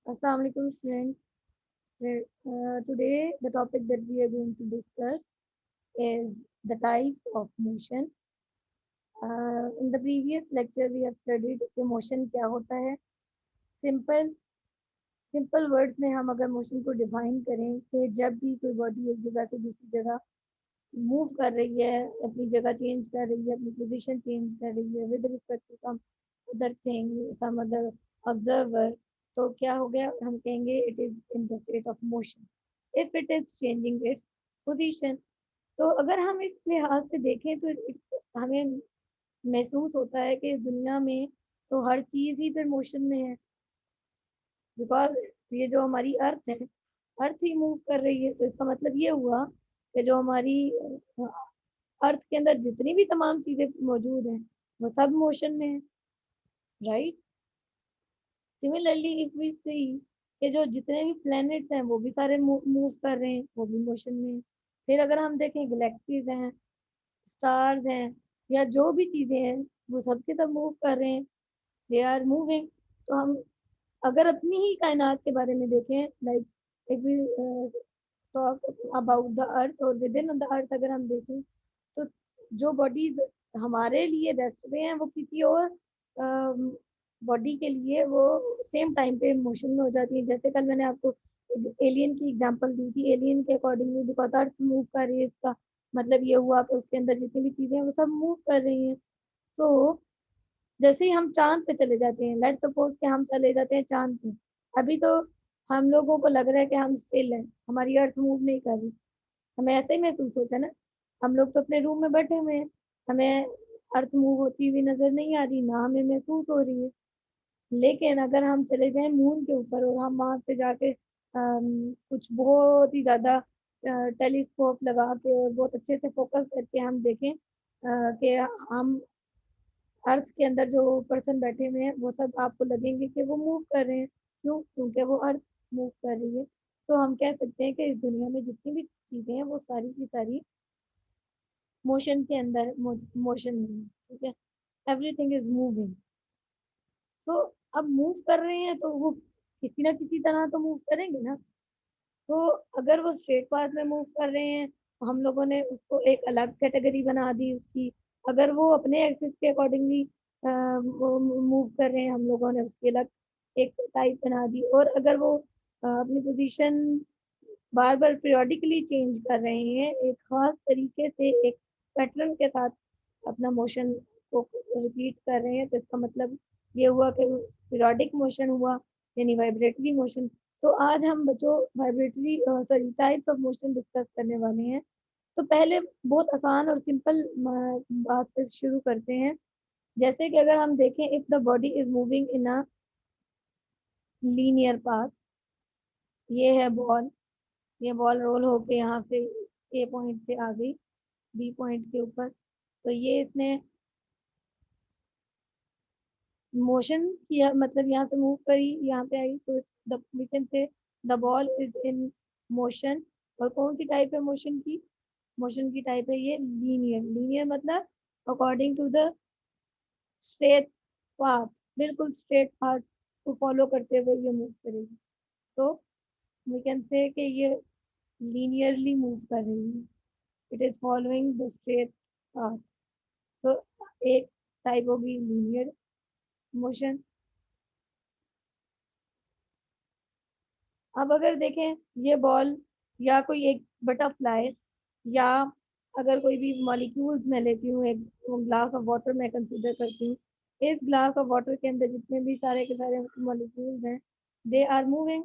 Assalamu alaikum students. Today the topic that we are going to discuss is the types of motion. In the previous lecture we have studied कि motion क्या होता है. Simple simple words में हम अगर motion को define करें कि जब भी कोई बॉडी एक जगह से दूसरी जगह मूव कर रही है, अपनी जगह चेंज कर रही है, अपनी पोजीशन चेंज कर रही है with respect to some other thing, some other observer, तो क्या हो गया, हम कहेंगे it is in the state of motion if it is changing its position. तो अगर हम इस लिहाज से देखें तो हमें महसूस होता है कि इस दुनिया में तो हर चीज़ ही फिर मोशन में है, बिकॉज ये जो हमारी अर्थ है, अर्थ ही मूव कर रही है। तो इसका मतलब ये हुआ कि जो हमारी अर्थ के अंदर जितनी भी तमाम चीजें मौजूद हैं वो सब मोशन में है, राइट। सिमिलरली इफ वी सी कि जो जितने भी प्लैनेट्स हैं वो भी सारे मूव कर रहे हैं, वो भी मोशन में है। फिर अगर हम देखें गैलेक्सीज हैं, स्टार्स हैं, या जो भी चीजें हैं वो सब के सब मूव कर रहे हैं, दे आर मूविंग। तो हम अगर अपनी ही कायनात के बारे में देखें, like if we talk about the earth और विद इन द अर्थ अगर हम देखें, तो जो बॉडीज हमारे लिए रेस्ट पे हैं वो किसी और बॉडी के लिए वो सेम टाइम पे मोशन में हो जाती है। जैसे कल मैंने आपको एलियन की एग्जांपल दी थी, एलियन के अकॉर्डिंगली बिकॉज अर्थ मूव कर रही है, इसका मतलब ये हुआ कि उसके अंदर जितनी भी चीजें हैं वो सब मूव कर रही हैं। तो जैसे ही हम चांद पे चले जाते हैं, लेट्स सपोज कि हम चले जाते हैं चांद पे, अभी तो हम लोगों को लग रहा है कि हम स्टिल हैं, हमारी अर्थ मूव नहीं कर रही, हमें ऐसा ही महसूस होता है ना। हम लोग तो अपने रूम में बैठे हुए हैं, हमें अर्थ मूव होती हुई नजर नहीं आ रही, ना हमें महसूस हो रही है। लेकिन अगर हम चले जाएं मून के ऊपर और हम वहां पे जाके कुछ बहुत ही ज्यादा टेलीस्कोप लगा के और बहुत अच्छे से फोकस करके हम देखें कि हम अर्थ के अंदर जो पर्सन बैठे हुए हैं वो सब आपको लगेंगे कि वो मूव कर रहे हैं। क्यों? क्योंकि वो अर्थ मूव कर रही है। तो हम कह सकते हैं कि इस दुनिया में जितनी भी चीजें हैं वो सारी की सारी मोशन के अंदर मोशन में है, ठीक है। Everything is moving. तो अब मूव कर रहे हैं तो वो किसी ना किसी तरह तो मूव करेंगे ना। तो अगर वो स्ट्रेट पाथ में मूव कर रहे हैं तो हम लोगों ने उसको एक अलग कैटेगरी बना दी उसकी। अगर वो अपने एक्सिस के अकॉर्डिंगली वो मूव कर रहे हैं, हम लोगों ने उसकी अलग एक टाइप बना दी। और अगर वो अपनी पोजीशन बार बार पीरियोडिकली चेंज कर रहे हैं एक खास तरीके से, एक पैटर्न के साथ अपना मोशन को रिपीट कर रहे हैं, तो इसका मतलब ये हुआ कि पीरियोडिक मोशन हुआ, यानी वाइब्रेटरी मोशन। तो आज हम बच्चों vibratory sorry types of motion discuss करने वाले हैं। तो पहले बहुत आसान और सिंपल बात से शुरू करते हैं। जैसे कि अगर हम देखें, if the body is moving in a linear path, ये है बॉल, ये बॉल रोल होके यहाँ से ए पॉइंट से आ गई बी पॉइंट के ऊपर, तो ये इसने मोशन किया, मतलब यहाँ से मूव करी, यहाँ पे आई, तो we can say the ball is in motion. और कौन सी टाइप है मोशन की? मोशन की टाइप है ये लीनियर। लीनियर मतलब according to the straight path, बिल्कुल स्ट्रेट पाथ को फॉलो करते हुए ये मूव करेगी। तो वी कैन से कि ये लीनियरली मूव कर रही है, it is following the straight path. तो एक टाइप होगी लीनियर मोशन। अब अगर देखें ये बॉल या कोई एक बटरफ्लाई, या अगर कोई भी मॉलिक्यूल्स मैं लेती हूँ, एक ग्लास ऑफ वाटर मैं कंसीडर करती हूँ, इस ग्लास ऑफ वाटर के अंदर जितने भी सारे के सारे मॉलिक्यूल्स हैं, दे आर मूविंग।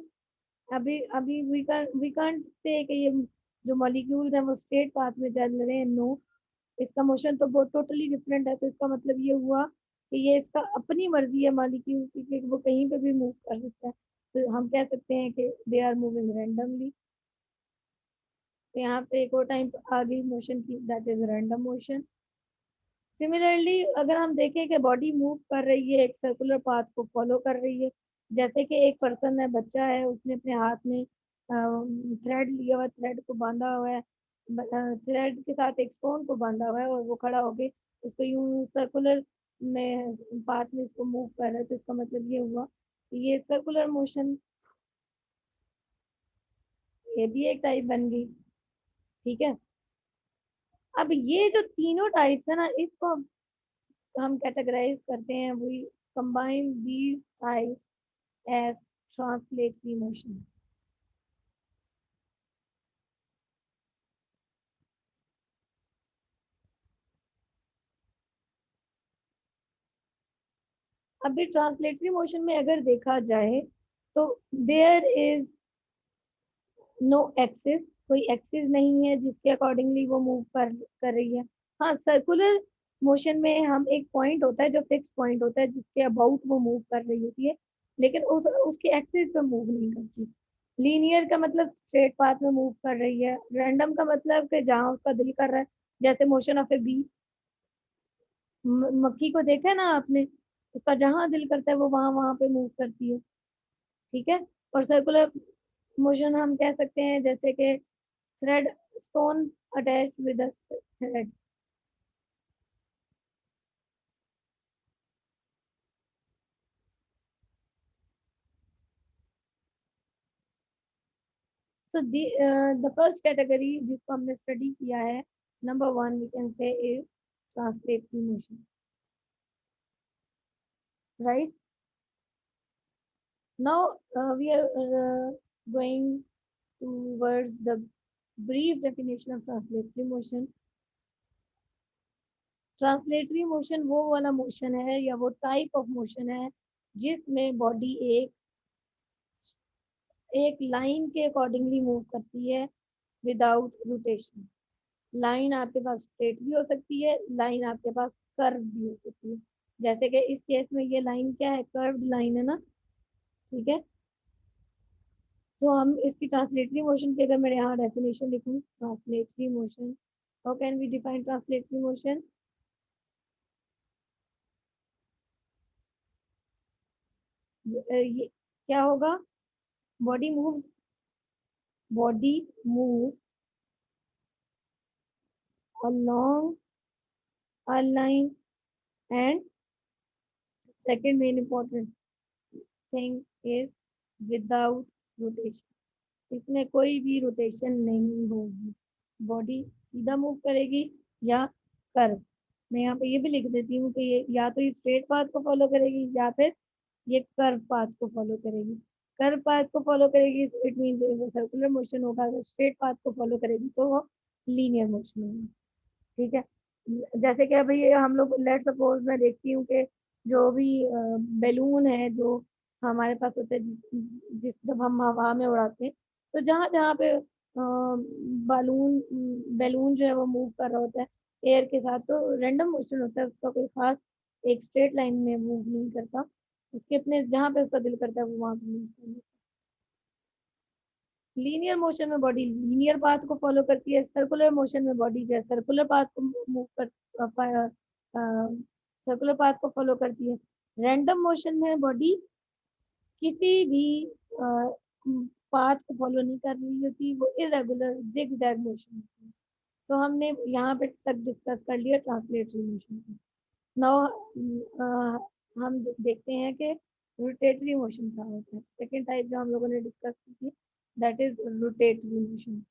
अभी अभी वी कांट से कि ये जो मॉलिक्यूल्स हैं वो स्ट्रेट पाथ में चल रहे हैं, नो। इसका मोशन तो बहुत टोटली डिफरेंट है। तो इसका मतलब ये हुआ कि ये इसका अपनी मर्जी है मॉलिक्यूल की कि वो कहीं पे भी मूव कर सकता है। तो हम कह सकते हैं कि दे आर मूविंग रैंडमली। तो यहाँ पे एक और टाइम आ गई मोशन की, that is random motion. Similarly अगर हम देखें कि बॉडी मूव कर रही है, एक सर्कुलर पाथ को फॉलो कर रही है, जैसे कि एक पर्सन है, बच्चा है, उसने अपने हाथ में थ्रेड लिया हुआ, थ्रेड को बांधा हुआ है, थ्रेड के साथ एक स्टोन को बांधा हुआ है, और वो खड़ा होके उसको यूं सर्कुलर में पाथ में इसको मूव कर रहा है। तो इसका मतलब ये हुआ कि ये सर्कुलर मोशन ये भी एक टाइप बन गई। ठीक है, अब ये जो तीनों टाइप्स है ना, इसको हम कैटेगराइज करते हैं, we combine these types as translatory motion. अभी ट्रांसलेटरी मोशन में अगर देखा जाए तो देयर इज नो एक्सिस, कोई एक्सिस नहीं है जिसके अकॉर्डिंगली वो मूव कर रही है। हाँ, सर्कुलर मोशन में हम एक पॉइंट होता है जो फिक्स पॉइंट होता है जिसके अबाउट वो मूव कर रही होती है, लेकिन उसकी एक्सिस पे मूव नहीं करती। लीनियर का मतलब स्ट्रेट पाथ में मूव कर रही है, रैंडम का मतलब कि जहाँ उसका दिल कर रहा है, जैसे मोशन ऑफ ए बी। मक्खी को देखा है ना आपने, उसका जहाँ दिल करता है वो वहां वहां पे मूव करती है। ठीक है, और सर्कुलर मोशन हम कह सकते हैं जैसे कि thread, stone attached with a thread. So the first category जिसको हमने स्टडी किया है, number one we can say is translatory motion, right. Now we are going towards the brief definition of translatory motion. Translatory motion वो वाला motion है या वो type of motion है जिसमें बॉडी एक एक लाइन के अकॉर्डिंगली मूव करती है विदाउट रोटेशन। लाइन आपके पास स्ट्रेट भी हो सकती है, लाइन आपके पास कर्व भी हो सकती है। जैसे कि इस केस में ये लाइन क्या है, कर्व्ड लाइन है ना। ठीक है, तो हम इसकी ट्रांसलेटरी मोशन की अगर मैं यहाँ डेफिनेशन लिखूँ, translatory motion, how can we define translatory motion? ये क्या होगा, body moves, body move along a line, and second main important thing is without rotation। इसमें कोई भी रोटेशन नहीं होगी, बॉडी सीधा मूव करेगी या कर्व। मैं यहाँ पे ये भी लिख देती हूँ कि ये या तो ये स्ट्रेट पाथ को फॉलो करेगी या फिर ये कर्व पाथ को फॉलो करेगी। कर्व पाथ को फॉलो करेगी इट मीन वो सर्कुलर मोशन होगा, अगर स्ट्रेट पाथ को फॉलो करेगी तो वो लीनियर मोशन होगा। ठीक है, जैसे कि अभी हम लोग लेट सपोज मैं देखती हूँ कि जो भी बैलून है जो हमारे पास होता है, जिस जब हम हवा में उड़ाते हैं, तो जहाँ जहाँ पे बालून बैलून जो है वो मूव कर रहा होता है एयर के साथ, तो रैंडम मोशन होता है उसका, कोई खास एक स्ट्रेट लाइन में मूव नहीं करता, उसके अपने जहाँ पे उसका दिल करता है वो वहां पे मूव करता है। लीनियर मोशन में बॉडी लीनियर पाथ को फॉलो करती है, सर्कुलर मोशन में बॉडी जो है सर्कुलर पाथ को मूव कर सर्कुलर पाथ को फॉलो करती है। रैंडम मोशन में बॉडी किसी भी पाथ को फॉलो नहीं कर रही होती, वो इरेगुलर जिग जैग मोशन होती है। तो हमने यहाँ पे तक डिस्कस कर लिया ट्रांसलेटरी मोशन को। नाउ हम देखते हैं कि रोटेटरी मोशन क्या होता है। सेकेंड टाइप जो हम लोगों ने डिस्कस की थी, that is rotatory motion.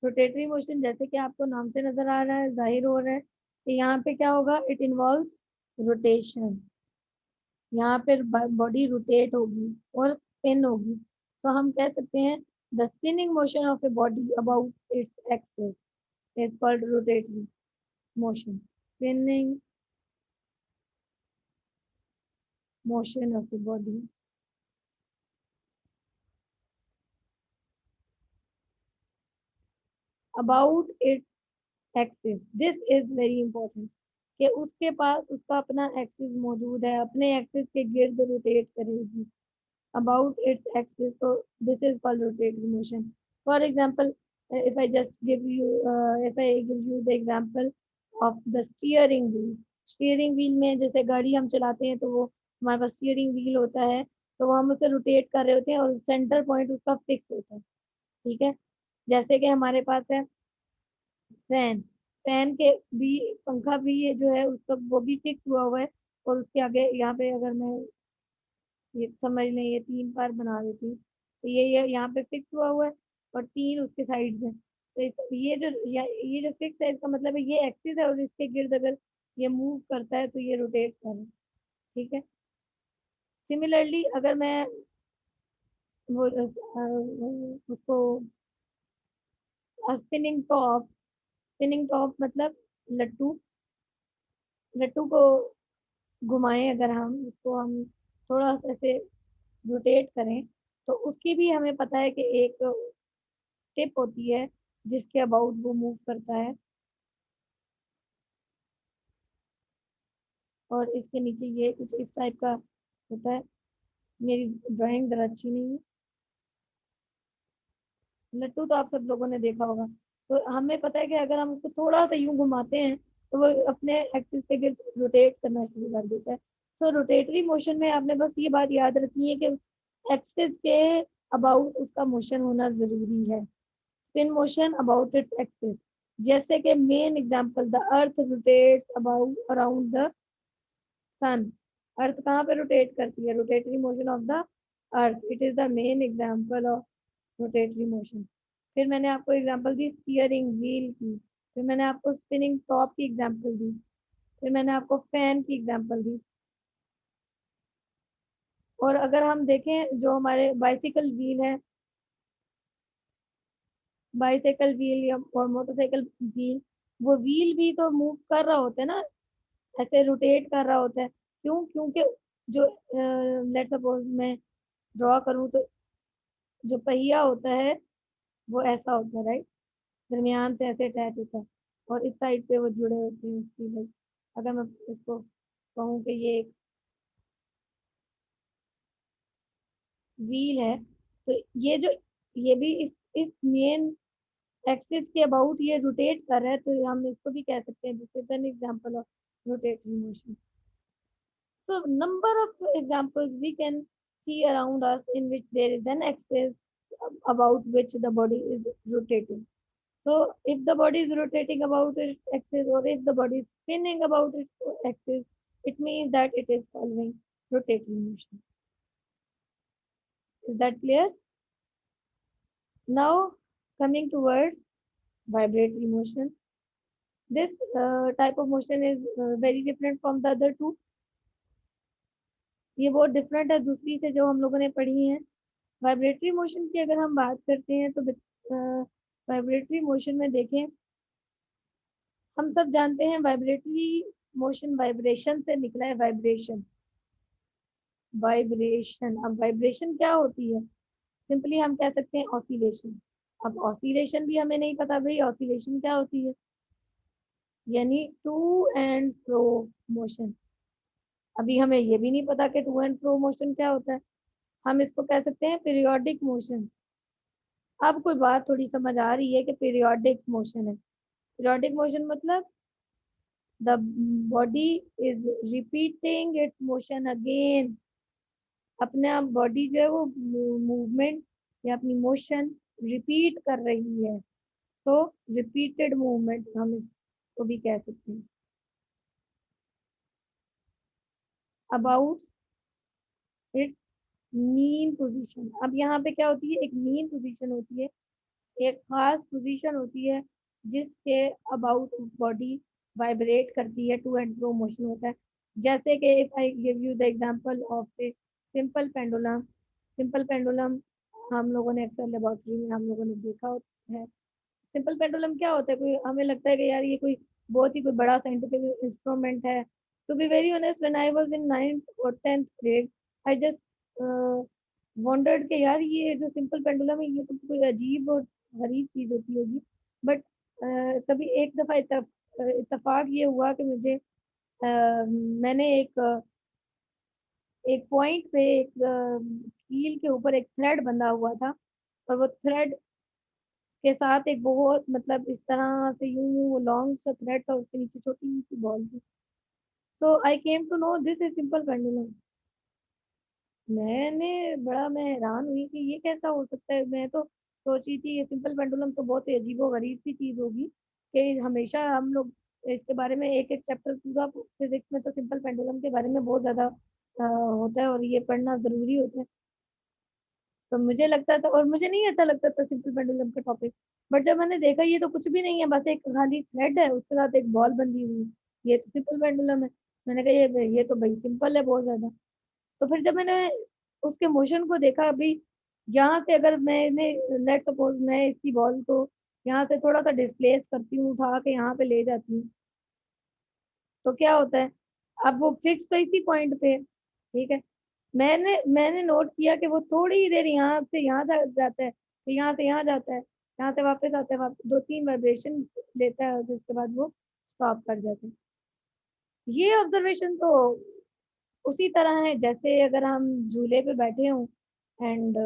Rotatory motion जैसे कि आपको नाम से नजर आ रहा है, जाहिर हो रहा है कि यहाँ पे क्या होगा, इट इन्वॉल्व रोटेशन। यहाँ पे बॉडी रोटेट होगी और स्पिन होगी, तो हम कह सकते हैं the spinning motion of a body about its axis is called rotatory motion. Spinning motion of a body about its axis, this is very important कि उसके पास उसका अपना एक्सिस मौजूद है, अपने एक्सिस के गिर्द रोटेट करेगी about its axis. So this is called rotatory motion. For example, if I just give you, if I give you the example of the steering wheel. Steering wheel में जैसे गाड़ी हम चलाते हैं तो वो हमारे पास स्टीयरिंग व्हील होता है, तो वो हम उसे रोटेट कर रहे होते हैं और सेंटर पॉइंट उसका फिक्स होता है। ठीक है, जैसे कि हमारे पास है फैन, फैन के भी पंखा भी ये जो है उसका वो भी फिक्स हुआ हुआ है और उसके आगे यहाँ पे अगर मैं ये समझ लें ये 3 बार बना देती हूँ, तो ये यहाँ पे फिक्स हुआ है और 3 उसके साइड में। तो ये जो फिक्स है इसका मतलब है ये एक्सिस है और इसके गिर्द अगर ये मूव करता है तो ये रोटेट कर रहा है। ठीक है। सिमिलरली अगर मैं वो उसको स्पिनिंग टॉप मतलब लट्टू लट्टू को घुमाएं, अगर हम उसको हम थोड़ा सा ऐसे रोटेट करें तो उसकी भी हमें पता है कि एक टिप होती है जिसके अबाउट वो मूव करता है, और इसके नीचे ये कुछ इस टाइप का होता है। मेरी ड्राइंग जरा अच्छी नहीं है। लट्टू तो आप सब लोगों ने देखा होगा। तो हमें पता है कि अगर हम उसको थोड़ा सा यूं घुमाते हैं तो वो अपने एक्सिस पे रोटेट करना शुरू कर देता है। सो रोटेटरी मोशन में आपने बस ये बात याद रखनी है कि एक्सिस के अबाउट उसका मोशन होना जरूरी है। Spin motion about its axis, जैसे कि main example the earth rotates about around the sun. Earth कहाँ पे रोटेट करती है? Rotatory motion of the earth, it is the main example of rotatory motion. फिर मैंने आपको एग्जांपल दी स्टीयरिंग व्हील की, फिर मैंने आपको स्पिनिंग टॉप की एग्जांपल दी, फिर मैंने आपको फैन की एग्जांपल दी। और अगर हम देखें जो हमारे बाइसिकल व्हील है, बाइसाइकिल व्हील या और मोटरसाइकिल व्हील, वो व्हील भी तो मूव कर रहा होता है ना, ऐसे रोटेट कर रहा होता है। क्यों? क्योंकि जो लेट सपोज मैं ड्रॉ करूँ तो जो पहिया होता है वो ऐसा होता है, राइट, दरमियान से ऐसे अटैच होता है और इस साइड पे वो जुड़े होते हैं उसकी, लाइक अगर मैं इसको कहूँ कि ये एक व्हील है तो ये जो ये भी इस मेन एक्सिस के अबाउट ये रोटेट कर रहा है, तो हम इसको भी कह सकते हैं this is an example of rotatory motion. So number of examples we can see around us in which there is an axis about which the body is rotating. So if the body is rotating about its axis or if the body is spinning about its axis, it means that it is following rotating motion. Is that clear? Now coming towards vibratory motion. This type of motion is very different from the other two. ये बहुत different है दूसरी से जो हम लोगों ने पढ़ी है। वाइब्रेटरी मोशन की अगर हम बात करते हैं तो वाइब्रेटरी मोशन में देखें, हम सब जानते हैं वाइब्रेटरी मोशन वाइब्रेशन से निकला है। वाइब्रेशन वाइब्रेशन अब वाइब्रेशन क्या होती है? सिंपली हम कह सकते हैं ऑसिलेशन। अब ऑसिलेशन भी हमें नहीं पता भाई ऑसिलेशन क्या होती है, यानी टू एंड फ्रो मोशन। अभी हमें ये भी नहीं पता कि टू एंड फ्रो मोशन क्या होता है। हम इसको कह सकते हैं पीरियोडिक मोशन। अब कोई बात थोड़ी समझ आ रही है कि पीरियोडिक मोशन है। पीरियोडिक मोशन मतलब the body is repeating its motion again। अपने आप बॉडी जो है वो मूवमेंट या अपनी मोशन रिपीट कर रही है, तो रिपीटेड मूवमेंट हम इसको भी कह सकते हैं। About it's mean position. अब यहाँ पे क्या होती है? एक मीन पोजीशन होती है, एक खास पोजीशन होती है जिसके अबाउट बॉडी वाइब्रेट करती है, टू एंड फ्रो मोशन होता है। जैसे कि if I give you the example of a simple pendulum. Simple pendulum हम लोगों ने अक्सर लेबोरेटरी में हम लोगों ने देखा होता है। सिंपल पेंडुलम क्या होता है? कोई हमें लगता है कि यार ये कोई बहुत ही कोई बड़ा साइंटिफिक इंस्ट्रूमेंट है। To be very honest when I was in 9th और 10th grade I just wandered के यार ये जो सिंपल पेंडुलम है ये तो कोई अजीब और गरीब चीज होती होगी। बट कभी एक दफा इत्तेफाक ये हुआ कि मुझे मैंने एक पॉइंट पे एक कील के ऊपर एक थ्रेड बंधा हुआ था और वो थ्रेड के साथ एक बहुत मतलब इस तरह से यूं लॉन्ग सा थ्रेड था, उसके नीचे छोटी सी बॉल थी। So I came to know this is simple pendulum. मैं हैरान हुई कि ये कैसा हो सकता है। मैं तो सोची थी ये सिंपल पेंडुलम तो बहुत ही अजीबो गरीब सी चीज होगी कि हमेशा हम लोग इसके बारे में एक एक चैप्टर पूरा फिजिक्स में तो सिंपल पेंडुलम के बारे में बहुत ज़्यादा होता है और ये पढ़ना ज़रूरी होता है। तो मुझे लगता था और मुझे नहीं अच्छा लगता था सिंपल पेंडुलम का टॉपिक। बट जब मैंने देखा ये तो कुछ भी नहीं है, बस एक खाली थ्रेड है उसके साथ एक बॉल बंधी हुई है, ये तो सिंपल पेंडुलम है। मैंने कहा ये तो भाई सिंपल है बहुत ज़्यादा। तो फिर जब मैंने उसके मोशन को देखा, अभी यहाँ से अगर मैंने लेट सपोज मैं इसकी बॉल को यहाँ से थोड़ा सा डिस्प्लेस करती हूँ, उठा के यहाँ पे ले जाती हूँ, तो क्या होता है, अब वो फिक्स तो इसी पॉइंट पे है, ठीक है। मैंने मैंने नोट किया कि वो थोड़ी ही देर यहाँ से यहाँ जाता है, फिर यहाँ से यहाँ जाता है, यहाँ से वापस आता है, वापस 2-3 वाइब्रेशन लेता है और उसके बाद वो स्टॉप कर जाता है। ये ऑब्जर्वेशन तो उसी तरह है जैसे अगर हम झूले पे बैठे हों एंड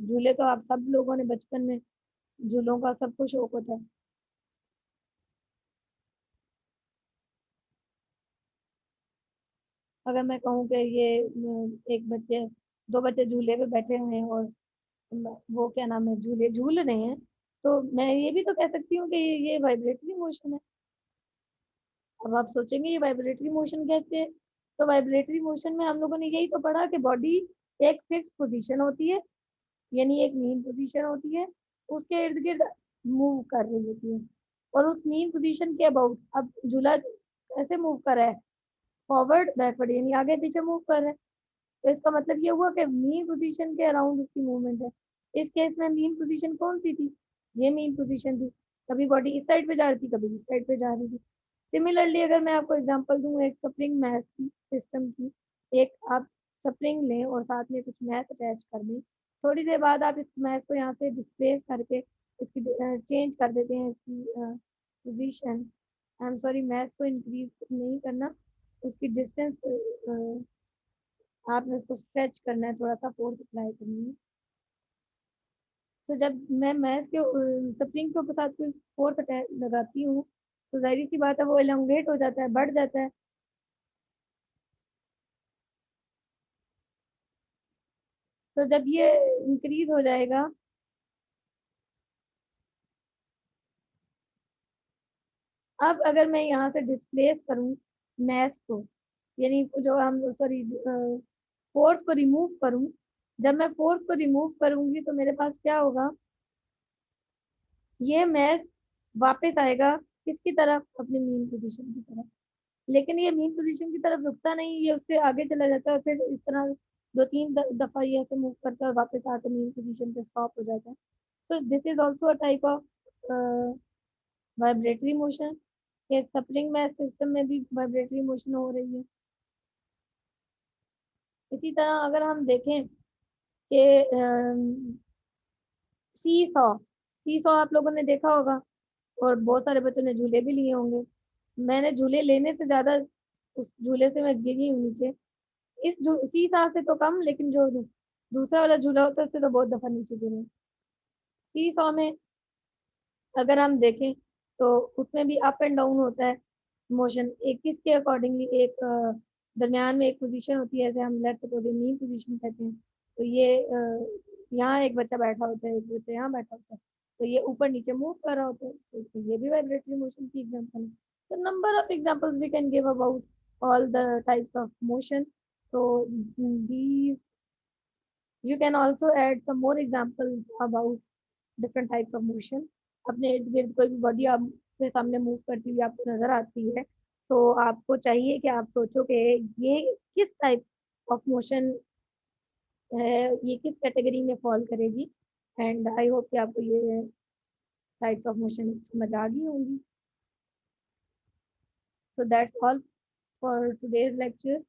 झूले तो आप सब लोगों ने बचपन में झूलों का सबको शौक होता है। अगर मैं कहूँ कि ये एक बच्चे, दो बच्चे झूले पे बैठे हुए हैं और वो क्या नाम है, झूले झूल रहे हैं, तो मैं ये भी तो कह सकती हूँ कि ये वाइब्रेटरी मोशन है। अब आप सोचेंगे ये वाइब्रेटरी मोशन कैसे है, तो वाइब्रेटरी मोशन में हम लोगों ने यही तो पढ़ा कि बॉडी एक फिक्स पोजीशन होती है, यानी एक मीन पोजीशन होती है, उसके इर्द गिर्द मूव कर रही होती है, और उस मीन पोजीशन के अबाउट अब झूला कैसे मूव कर रहा है, फॉरवर्ड बैकवर्ड यानी आगे पीछे मूव कर रहा है। तो इसका मतलब ये हुआ कि मीन पोजीशन के अराउंड उसकी मूवमेंट है। इस केस में मीन पोजीशन कौन सी थी, ये मीन पोजीशन थी। कभी बॉडी इस साइड पे जा रही थी, कभी इस साइड पे जा रही थी। सिमिलरली अगर मैं आपको एग्जांपल दूं एक स्प्रिंग मैथ की सिस्टम की, एक आप स्प्रिंग लें और साथ में कुछ मैथ अटैच कर दें, थोड़ी देर बाद आप इस मैथ को यहाँ से डिस्प्लेस करके इसकी चेंज कर देते हैं इसकी position. I am sorry, math को इंक्रीज नहीं करना, उसकी डिस्टेंस आपने उसको स्ट्रेच करना है, थोड़ा सा फोर्स अप्लाई करनी है। तो जब मैं मैथ के स्प्रिंग के ऊपर साथ कोई फोर्स लगाती हूँ, तो जाहिर सी बात है वो एलोंगेट हो जाता है, बढ़ जाता है। तो जब ये इंक्रीज हो जाएगा, अब अगर मैं यहाँ से डिस्प्लेस करूँ मैथ को, यानी जो हम सॉरी फोर्स को रिमूव करूँ, जब मैं फोर्स को रिमूव करूंगी तो मेरे पास क्या होगा, ये मैथ वापस आएगा किसकी तरफ, अपनी मीन पोजीशन की तरफ। लेकिन ये मीन पोजीशन की तरफ रुकता नहीं, ये उससे आगे चला जाता है, फिर इस तरह 2-3 दफा ये ऐसे मूव करता है और वापस आकर मीन पोजीशन पे स्टॉप हो जाता है। So this is also a type of vibratory motion. ये स्प्रिंग मैथ सिस्टम में भी वाइब्रेटरी मोशन हो रही है। इसी तरह अगर हम देखें कि सी सॉ, सी सॉ आप लोगों ने देखा होगा और बहुत सारे बच्चों ने झूले भी लिए होंगे। मैंने झूले लेने से ज्यादा उस झूले से मैं गिरी हूँ नीचे। इस सी सॉ से तो कम, लेकिन जो दूसरा वाला झूला होता है उससे तो बहुत दफा नीचे गिरे। सी सॉ में अगर हम देखें तो उसमें भी अप एंड डाउन होता है मोशन, एक किसके अकॉर्डिंगली, एक दरमियान में एक पोजीशन होती है, जैसे हम लेट्स सपोज मीन पोजीशन कहते हैं। तो ये यहाँ एक बच्चा बैठा होता है, एक बच्चा यहाँ बैठा होता है, तो ये ऊपर नीचे मूव कर रहा होता है, तो ये भी वाइब्रेटरी मोशन की एग्जांपल है। तो number of examples we can give about all the types of motion. So these you can also add some more examples about different types of motion. अपने इर्द गिर्द कोई भी बॉडी आपके सामने मूव करती हुई आपको नजर आती है, तो आपको चाहिए कि आप सोचो कि ये किस टाइप ऑफ मोशन है, ये किस कैटेगरी में फॉल करेगी। एंड आई होप कि आपको ये टाइप्स ऑफ मोशन समझ आ गई होंगी। So that's all for today's lecture.